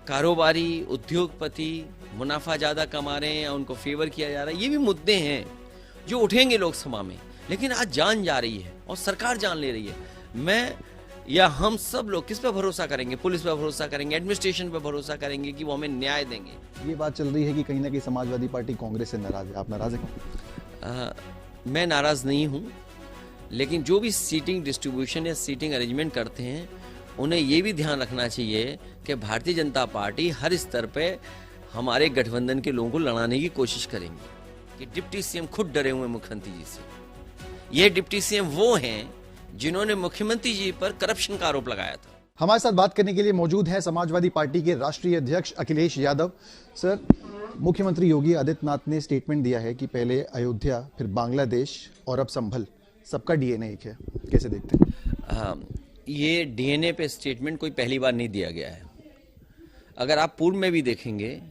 कारोबारी, उद्योगपति मुनाफा ज़्यादा कमा रहे हैं या उनको फेवर किया जा रहा है, ये भी मुद्दे हैं जो उठेंगे लोकसभा में। लेकिन आज जान जा रही है और सरकार जान ले रही है। मैं या हम सब लोग किस पे भरोसा करेंगे? पुलिस पे भरोसा करेंगे, एडमिनिस्ट्रेशन पे भरोसा करेंगे कि वो हमें न्याय देंगे? ये बात चल रही है कि कहीं ना कहीं समाजवादी पार्टी कांग्रेस से नाराज है, आप नाराज हैं? मैं नाराज़ नहीं हूँ, लेकिन जो भी सीटिंग डिस्ट्रीब्यूशन या सीटिंग अरेंजमेंट करते हैं उन्हें ये भी ध्यान रखना चाहिए कि भारतीय जनता पार्टी हर स्तर पे हमारे गठबंधन के लोगों को लड़ाने की कोशिश करेंगे। कि डिप्टी सीएम खुद डरे हुए मुख्यमंत्री जी से। ये डिप्टी सीएम वो हैं जिन्होंने मुख्यमंत्री जी पर करप्शन का आरोप लगाया था। हमारे साथ बात करने के लिए मौजूद है समाजवादी पार्टी के राष्ट्रीय अध्यक्ष अखिलेश यादव। सर, मुख्यमंत्री योगी आदित्यनाथ ने स्टेटमेंट दिया है कि पहले अयोध्या, फिर बांग्लादेश और अब संभल, सबका डीएनए एक है, कैसे देखते हैं? ये डीएनए पे स्टेटमेंट कोई पहली बार नहीं दिया गया है। अगर आप पूर्व में भी देखेंगे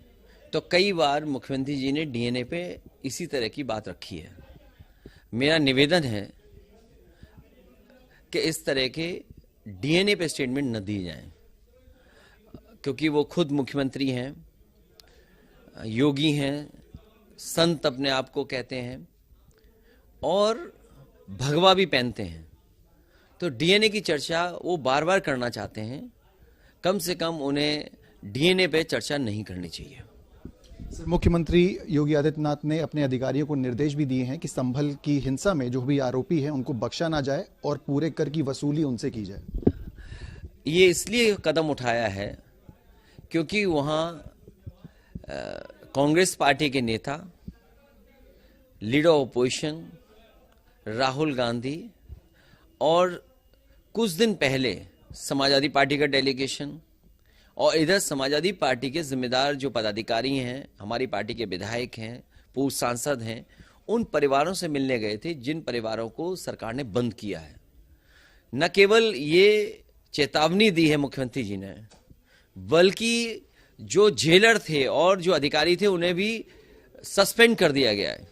तो कई बार मुख्यमंत्री जी ने डीएनए पे इसी तरह की बात रखी है। मेरा निवेदन है कि इस तरह के डीएनए पे स्टेटमेंट न दिए जाएं, क्योंकि वो खुद मुख्यमंत्री हैं, योगी हैं, संत अपने आप को कहते हैं और भगवा भी पहनते हैं। तो डीएनए की चर्चा वो बार बार करना चाहते हैं। कम से कम उन्हें डीएनए पे चर्चा नहीं करनी चाहिए। मुख्यमंत्री योगी आदित्यनाथ ने अपने अधिकारियों को निर्देश भी दिए हैं कि संभल की हिंसा में जो भी आरोपी हैं उनको बख्शा ना जाए और पूरे कर की वसूली उनसे की जाए। ये इसलिए कदम उठाया है क्योंकि वहाँ कांग्रेस पार्टी के नेता, leader of opposition Rahul Gandhi और कुछ दिन पहले समाजवादी पार्टी का डेलीगेशन और इधर समाजवादी पार्टी के जिम्मेदार जो पदाधिकारी हैं, हमारी पार्टी के विधायक हैं, पूर्व सांसद हैं, उन परिवारों से मिलने गए थे जिन परिवारों को सरकार ने बंद किया है। न केवल ये चेतावनी दी है मुख्यमंत्री जी ने, बल्कि जो जेलर थे और जो अधिकारी थे उन्हें भी सस्पेंड कर दिया गया है।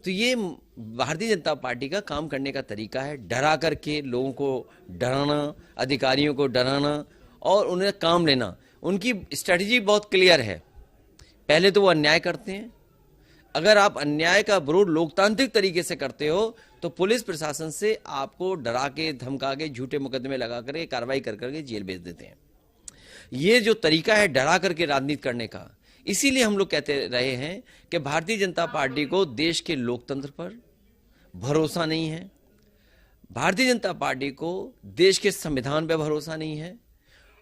तो ये भारतीय जनता पार्टी का काम करने का तरीका है, डरा करके लोगों को डराना, अधिकारियों को डराना और उन्हें काम लेना। उनकी स्ट्रेटजी बहुत क्लियर है। पहले तो वो अन्याय करते हैं। अगर आप अन्याय का विरोध लोकतांत्रिक तरीके से करते हो तो पुलिस प्रशासन से आपको डरा के, धमका के, झूठे मुकदमे लगा करके, कार्रवाई कर करके जेल भेज देते हैं। ये जो तरीका है डरा करके राजनीति करने का, इसीलिए हम लोग कहते रहे हैं कि भारतीय जनता पार्टी को देश के लोकतंत्र पर भरोसा नहीं है, भारतीय जनता पार्टी को देश के संविधान पर भरोसा नहीं है।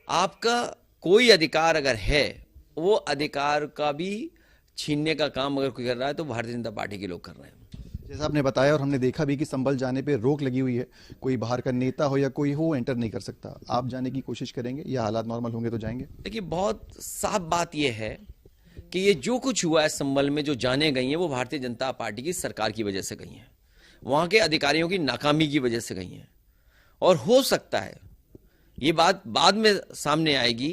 आपका कोई अधिकार अगर है, वो अधिकार का भी छीनने का काम अगर कोई कर रहा है तो भारतीय जनता पार्टी के लोग कर रहे हैं। जैसा आपने बताया और हमने देखा भी कि संभल जाने पे रोक लगी हुई है, कोई बाहर का नेता हो या कोई हो एंटर नहीं कर सकता। आप जाने की कोशिश करेंगे या हालात नॉर्मल होंगे तो जाएंगे? देखिए, बहुत साफ बात यह है कि ये जो कुछ हुआ है संभल में, जो जाने गई हैं वो भारतीय जनता पार्टी की सरकार की वजह से गई हैं, वहां के अधिकारियों की नाकामी की वजह से गई हैं। और हो सकता है ये बात बाद में सामने आएगी,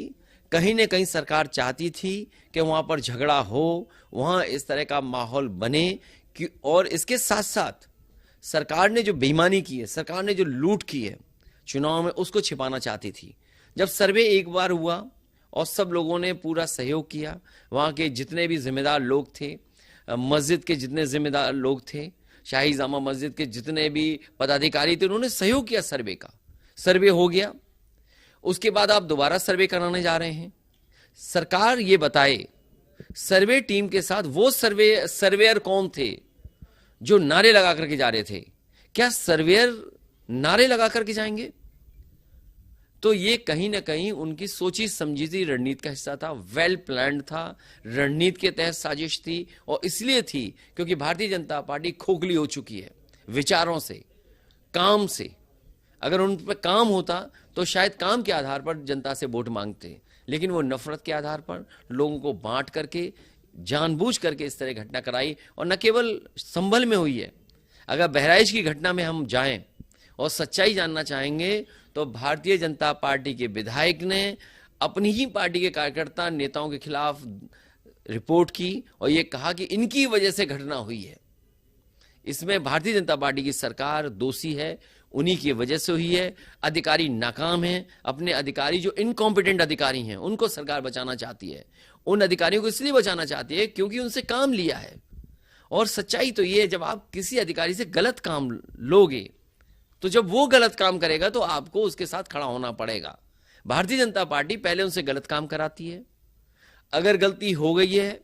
कहीं न कहीं सरकार चाहती थी कि वहां पर झगड़ा हो, वहां इस तरह का माहौल बने कि, और इसके साथ साथ सरकार ने जो बेईमानी की है, सरकार ने जो लूट की है चुनाव में, उसको छिपाना चाहती थी। जब सर्वे एक बार हुआ और सब लोगों ने पूरा सहयोग किया, वहाँ के जितने भी जिम्मेदार लोग थे, मस्जिद के जितने जिम्मेदार लोग थे, शाही जामा मस्जिद के जितने भी पदाधिकारी थे, उन्होंने सहयोग किया सर्वे का। सर्वे हो गया, उसके बाद आप दोबारा सर्वे कराने जा रहे हैं। सरकार ये बताए सर्वे टीम के साथ वो सर्वेयर कौन थे जो नारे लगा करके जा रहे थे? क्या सर्वेयर नारे लगा करके जाएंगे? तो ये कहीं ना कहीं उनकी सोची समझी रणनीति का हिस्सा था, वेल प्लान्ड था, रणनीति के तहत साजिश थी। और इसलिए थी क्योंकि भारतीय जनता पार्टी खोखली हो चुकी है विचारों से, काम से। अगर उन पर काम होता तो शायद काम के आधार पर जनता से वोट मांगते, लेकिन वो नफरत के आधार पर लोगों को बांट करके, जानबूझ करके इस तरह घटना कराई। और न केवल संभल में हुई है, अगर बहराइच की घटना में हम जाएं और सच्चाई जानना चाहेंगे तो भारतीय जनता पार्टी के विधायक ने अपनी ही पार्टी के कार्यकर्ता नेताओं के खिलाफ रिपोर्ट की और ये कहा कि इनकी वजह से घटना हुई है। इसमें भारतीय जनता पार्टी की सरकार दोषी है। उन्हीं की वजह से हुई है। अधिकारी नाकाम हैं, अपने अधिकारी जो इनकॉम्पिटेंट अधिकारी हैं उनको सरकार बचाना चाहती है। उन अधिकारियों को इसलिए बचाना चाहती है क्योंकि उनसे काम लिया है। और सच्चाई तो ये है, जब आप किसी अधिकारी से गलत काम लोगे तो जब वो गलत काम करेगा तो आपको उसके साथ खड़ा होना पड़ेगा। भारतीय जनता पार्टी पहले उनसे गलत काम कराती है, अगर गलती हो गई है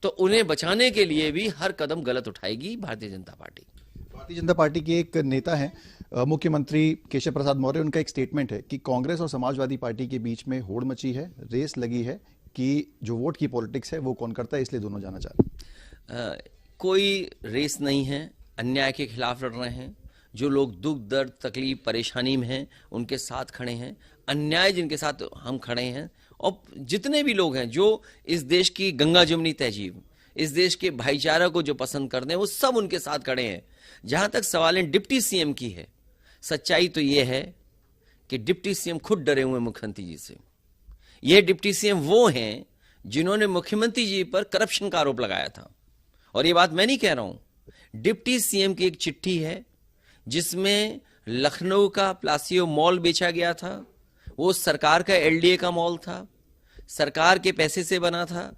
तो उन्हें बचाने के लिए भी हर कदम गलत उठाएगी भारतीय जनता पार्टी। भारतीय जनता पार्टी के एक नेता हैं मुख्यमंत्री केशव प्रसाद मौर्य, उनका एक स्टेटमेंट है कि कांग्रेस और समाजवादी पार्टी के बीच में होड़ मची है, रेस लगी है कि जो वोट की पॉलिटिक्स है वो कौन करता है, इसलिए दोनों जाना चाह रहे हैं। कोई रेस नहीं है, अन्याय के खिलाफ लड़ रहे हैं। जो लोग दुख दर्द तकलीफ परेशानी में हैं उनके साथ खड़े हैं, अन्याय जिनके साथ हम खड़े हैं। और जितने भी लोग हैं जो इस देश की गंगा जमुनी तहजीब, इस देश के भाईचारा को जो पसंद करते हैं, वो सब उनके साथ खड़े हैं। जहां तक सवालें डिप्टी सीएम की है, सच्चाई तो ये है कि डिप्टी सीएम खुद डरे हुए मुख्यमंत्री जी से। ये डिप्टी सीएम वो हैं जिन्होंने मुख्यमंत्री जी पर करप्शन का आरोप लगाया था। और ये बात मैं नहीं कह रहा हूं, डिप्टी सीएम की एक चिट्ठी है जिसमें लखनऊ का प्लासियो मॉल बेचा गया था। वो सरकार का एलडीए का मॉल था, सरकार के पैसे से बना था,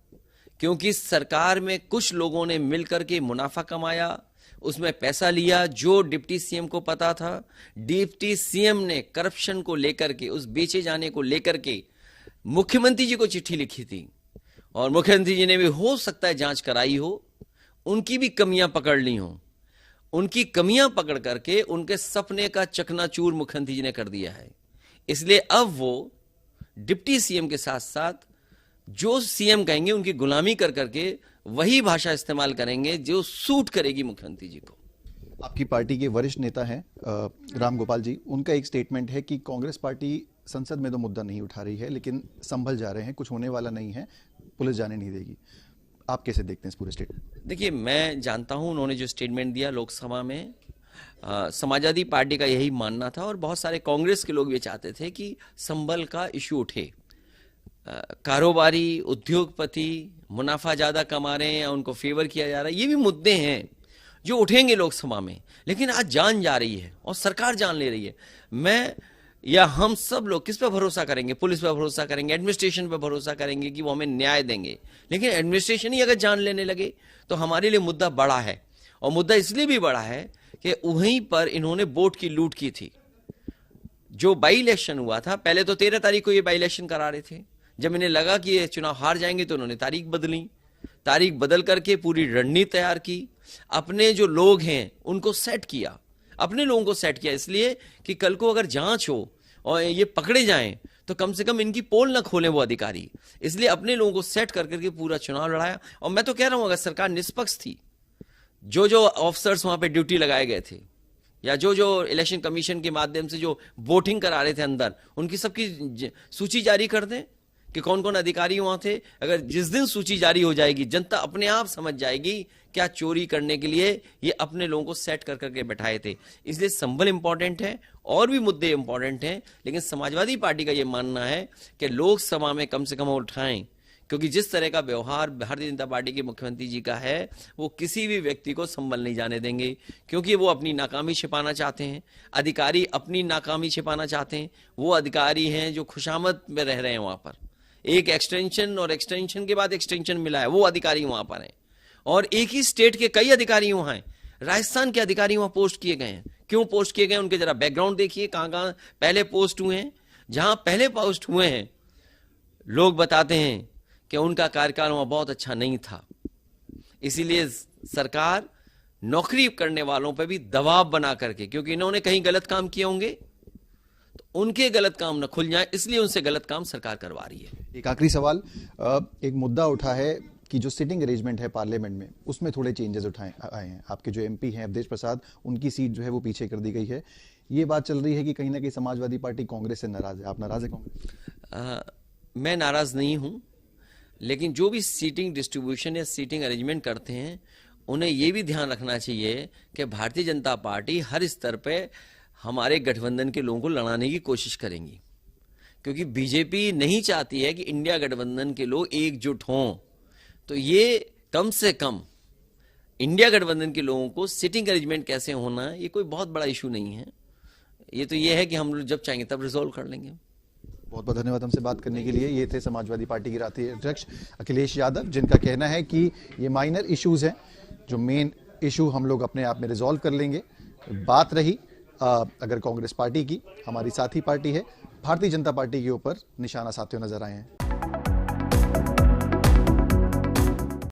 क्योंकि सरकार में कुछ लोगों ने मिलकर के मुनाफा कमाया, उसमें पैसा लिया जो डिप्टी सीएम को पता था। डिप्टी सीएम ने करप्शन को लेकर के, उस बेचे जाने को लेकर के मुख्यमंत्री जी को चिट्ठी लिखी थी और मुख्यमंत्री जी ने भी हो सकता है जांच कराई हो, उनकी भी कमियां पकड़ ली हो। उनकी कमियां पकड़ करके उनके सपने का चकनाचूर मुख्यमंत्री जी ने कर दिया है। इसलिए अब वो डिप्टी सीएम के साथ साथ जो सीएम कहेंगे उनकी गुलामी कर करके वही भाषा इस्तेमाल करेंगे जो सूट करेगी मुख्यमंत्री जी को। आपकी पार्टी के वरिष्ठ नेता हैं राम गोपाल जी, उनका एक स्टेटमेंट है कि कांग्रेस पार्टी संसद में तो मुद्दा नहीं उठा रही है लेकिन संभल जा रहे हैं, कुछ होने वाला नहीं है, पुलिस जाने नहीं देगी। आप कैसे देखते हैं इस पूरे स्टेटमेंट? देखिए, मैं जानता हूं उन्होंने जो स्टेटमेंट दिया लोकसभा में, समाजवादी पार्टी का यही मानना था और बहुत सारे कांग्रेस के लोग भी चाहते थे कि संबल का इशू उठे। कारोबारी, उद्योगपति मुनाफा ज्यादा कमा रहे हैं या उनको फेवर किया जा रहा है, ये भी मुद्दे हैं जो उठेंगे लोकसभा में। लेकिन आज जान जा रही है और सरकार जान ले रही है। मैं या हम सब लोग किस पे भरोसा करेंगे? पुलिस पे भरोसा करेंगे, एडमिनिस्ट्रेशन पे भरोसा करेंगे कि वो हमें न्याय देंगे। लेकिन एडमिनिस्ट्रेशन ही अगर जान लेने लगे तो हमारे लिए मुद्दा बड़ा है। और मुद्दा इसलिए भी बड़ा है कि वहीं पर इन्होंने वोट की लूट की थी। जो बाई इलेक्शन हुआ था, पहले तो 13 तारीख को ये बाई इलेक्शन करा रहे थे। जब इन्हें लगा कि ये चुनाव हार जाएंगे तो उन्होंने तारीख बदली, तारीख बदल करके पूरी रणनीति तैयार की, अपने जो लोग हैं उनको सेट किया, अपने लोगों को सेट किया, इसलिए कि कल को अगर जांच हो और ये पकड़े जाएं तो कम से कम इनकी पोल ना खोलें वो अधिकारी। इसलिए अपने लोगों को सेट कर करके पूरा चुनाव लड़ाया। और मैं तो कह रहा हूं अगर सरकार निष्पक्ष थी, जो जो ऑफिसर्स वहां पे ड्यूटी लगाए गए थे या जो जो इलेक्शन कमीशन के माध्यम से जो वोटिंग करा रहे थे अंदर, उनकी सबकी सूची जारी कर दें कि कौन कौन अधिकारी वहां थे। अगर जिस दिन सूची जारी हो जाएगी, जनता अपने आप समझ जाएगी क्या चोरी करने के लिए ये अपने लोगों को सेट कर करके बैठाए थे। इसलिए संभल इंपॉर्टेंट है और भी मुद्दे इंपॉर्टेंट हैं, लेकिन समाजवादी पार्टी का ये मानना है कि लोकसभा में कम से कम उठाएं, क्योंकि जिस तरह का व्यवहार भारतीय जनता पार्टी के मुख्यमंत्री जी का है वो किसी भी व्यक्ति को संभल नहीं जाने देंगे, क्योंकि वो अपनी नाकामी छिपाना चाहते हैं। अधिकारी अपनी नाकामी छिपाना चाहते हैं। वो अधिकारी हैं जो खुशामद में रह रहे हैं वहां पर, एक एक्सटेंशन और एक्सटेंशन के बाद एक्सटेंशन मिला है, वो अधिकारी वहां पर हैं। और एक ही स्टेट के कई अधिकारी वहां हैं। राजस्थान के अधिकारी वहां पोस्ट किए गए हैं। क्यों पोस्ट किए गए उनके जरा बैकग्राउंड देखिए, कहां कहां पहले पोस्ट हुए हैं। जहां पहले पोस्ट हुए हैं लोग बताते हैं कि उनका कार्यकाल वहां बहुत अच्छा नहीं था। इसीलिए सरकार नौकरी करने वालों पर भी दबाव बना करके, क्योंकि इन्होंने कहीं गलत काम किए होंगे तो उनके गलत काम न खुल जाए, इसलिए उनसे गलत काम सरकार करवा रही है। एक आखिरी सवाल, एक मुद्दा उठा है कि जो सिटिंग अरेंजमेंट है पार्लियामेंट में उसमें थोड़े चेंजेस आए हैं। आपके जो एमपी हैं अवधेश प्रसाद, उनकी सीट जो है वो पीछे कर दी गई है। ये बात चल रही है कि कहीं ना कहीं समाजवादी पार्टी कांग्रेस से नाराज है। आप नाराज है कांग्रेस? मैं नाराज नहीं हूं, लेकिन जो भी सीटिंग डिस्ट्रीब्यूशन या सीटिंग अरेंजमेंट करते हैं उन्हें यह भी ध्यान रखना चाहिए कि भारतीय जनता पार्टी हर स्तर पे हमारे गठबंधन के लोगों को लड़ाने की कोशिश करेंगी, क्योंकि बीजेपी नहीं चाहती है कि इंडिया गठबंधन के लोग एकजुट हों। तो ये कम से कम इंडिया गठबंधन के लोगों को सिटिंग अरेंजमेंट कैसे होना, ये कोई बहुत बड़ा इशू नहीं है। ये तो ये है कि हम लोग जब चाहेंगे तब रिजोल्व कर लेंगे। बहुत बहुत धन्यवाद हमसे बात करने के लिए। ये थे समाजवादी पार्टी के राष्ट्रीय अध्यक्ष अखिलेश यादव, जिनका कहना है कि ये माइनर इश्यूज हैं, जो मेन इशू हम लोग अपने आप में रिजॉल्व कर लेंगे। बात रही अगर कांग्रेस पार्टी की, हमारी साथी पार्टी है, भारतीय जनता पार्टी के ऊपर निशाना साधते हुए नजर आए हैं।